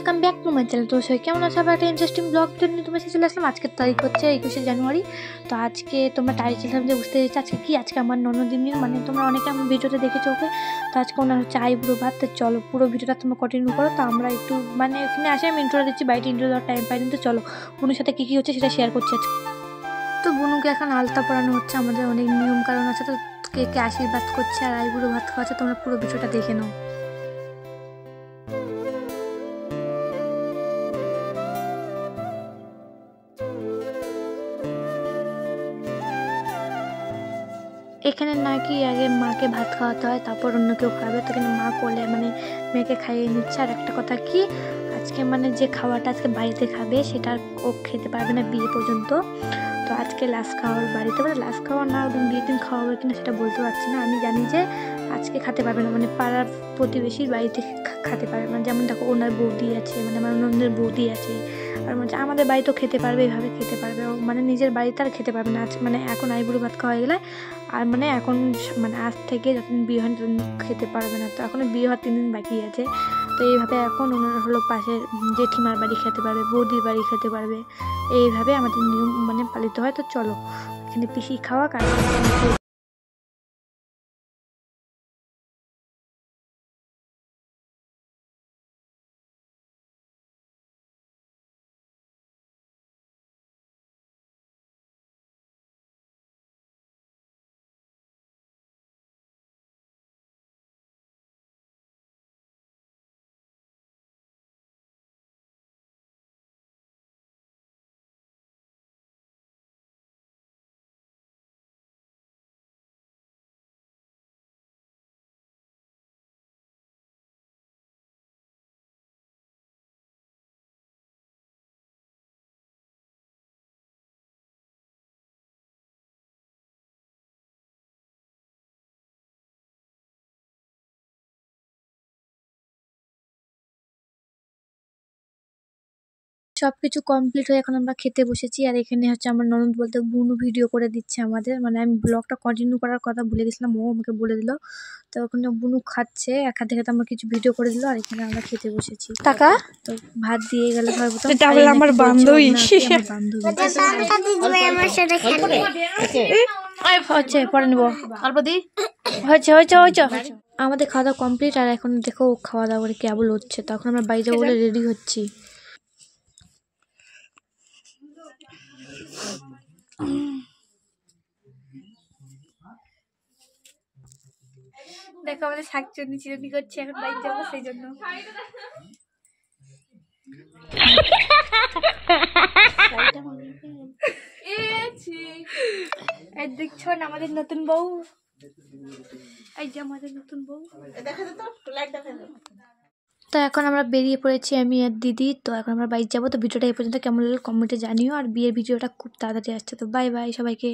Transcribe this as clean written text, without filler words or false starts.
Welcome back to my channel. তো সবাই কেমন আছো? আবার একটা ইন্টারেস্টিং ব্লগ নিয়ে তোমার সাথে চলে আসলাম। আজকের তারিখ হচ্ছে 21শে জানুয়ারি। তো আজকে তোমরা তারিখ হিসাবে যে বুঝতে পেরেছি আজকে কি, আজকে আমার ননদিনীর মানে তোমরা অনেকে আমার ভিডিওতে দেখেছো ওকে। তো আজকে ওনার হচ্ছে আইবুড়ো ভাত। তো চলো পুরো ভিডিওটা তোমরা কন্টিনিউ করো। তো আমরা একটু মানে এখানে আসে আমি ইন্ট্রো দিচ্ছি, বাড়িতে ইন্ট্রো দেওয়ার টাইম পাইনি। তো চলো বুনুর সাথে কী হচ্ছে সেটা শেয়ার করছি আজকে। তো বুনুকে এখন আলতা পরানো হচ্ছে, আমাদের অনেক নিয়ম কারণ আছে। তো কে কে আশীর্বাদ করছে আর আইবুড়ো ভাত খাওয়াচ্ছে, তোমরা পুরো ভিডিওটা দেখে নাও। এখানে নাকি আগে মাকে ভাত খাওয়াতে হয়, তারপর অন্য কেউ খাবে। তো এখানে মা কোলে মানে মেয়েকে খাইয়ে নিচ্ছে। আর একটা কথা কি, আজকে মানে যে খাওয়াটা আজকে বাড়িতে খাবে সেটা ও খেতে পারবে না বিয়ে পর্যন্ত। তো আজকে লাস্ট খাওয়ার বাড়িতে, মানে লাস্ট খাওয়ার না ওদিন বিয়ের দিন খাওয়াবে কিনা সেটা বলতে পারছি না। আমি জানি যে আজকে খেতে পারবে না, মানে পাড়ার প্রতিবেশীর বাড়িতে খেতে পারবে না। যেমন দেখো ওনার বৌদি আছে, মানে আমার নন্দের বৌদি আছে, আর মানে আমাদের বাড়িতেও খেতে পারবে, এইভাবে খেতে পারবে। ও মানে নিজের বাড়িতে আর খেতে পারবে না। মানে এখন আইবুড়ো ভাত খাওয়া হয়ে গেলে আর মানে এখন মানে আজ থেকে যখন বিয়ে হয় তখন খেতে পারবে না। তো এখনও বিয়ে হওয়ার 3 দিন বাকি আছে। তো এইভাবে এখন ওনার হলো পাশের জেঠিমার বাড়ি খেতে পারবে, বৌদির বাড়ি খেতে পারবে। এইভাবে আমাদের নিয়ম মানে পালিত হয়। তো চলো এখানে পিসি খাওয়া কার সবকিছু কমপ্লিট হয়ে এখন আমরা খেতে বসেছি। আর এখানে হচ্ছে আমার ননদ বলতে বুনু ভিডিও করে দিচ্ছে আমাদের, মানে আমি ব্লগটা কন্টিনিউ করার কথা ভুলে গেছিলাম, ও আমাকে বলে দিল। তো ওখানে বুনু খাচ্ছে, এক হাতে খেতে আমার কিছু ভিডিও করে দিল। আর এখানে আমরা খেতে বসেছি। টাকা তো ভাত দিয়ে গেল সর্বপ্রথম। এটা হলো আমার বান্ধবী, হচ্ছে পরে নিবো হয়েছে হয়েছে হয়েছে। আমাদের খাওয়া দাওয়া কমপ্লিট। আর এখন দেখো খাওয়া দাওয়া করে কেবল হচ্ছে। তখন আমরা বাইরে বলে রেডি হচ্ছি। দেখো আমাদের শাক চুনি চিরুনি করছে, এখন বাইক যাবো সেই জন্য। দেখছো না আমাদের নতুন বউ, এই যে আমাদের নতুন বউ। তো এখন আমরা বেরিয়ে পড়েছি আমি আর দিদি। তো এখন আমরা বাইক যাবো। তো ভিডিওটা এই পর্যন্ত কেমন লাগলো কমেন্টে জানিও। আর বিয়ের ভিডিওটা খুব তাড়াতাড়ি আসছে। তো বাই বাই সবাইকে।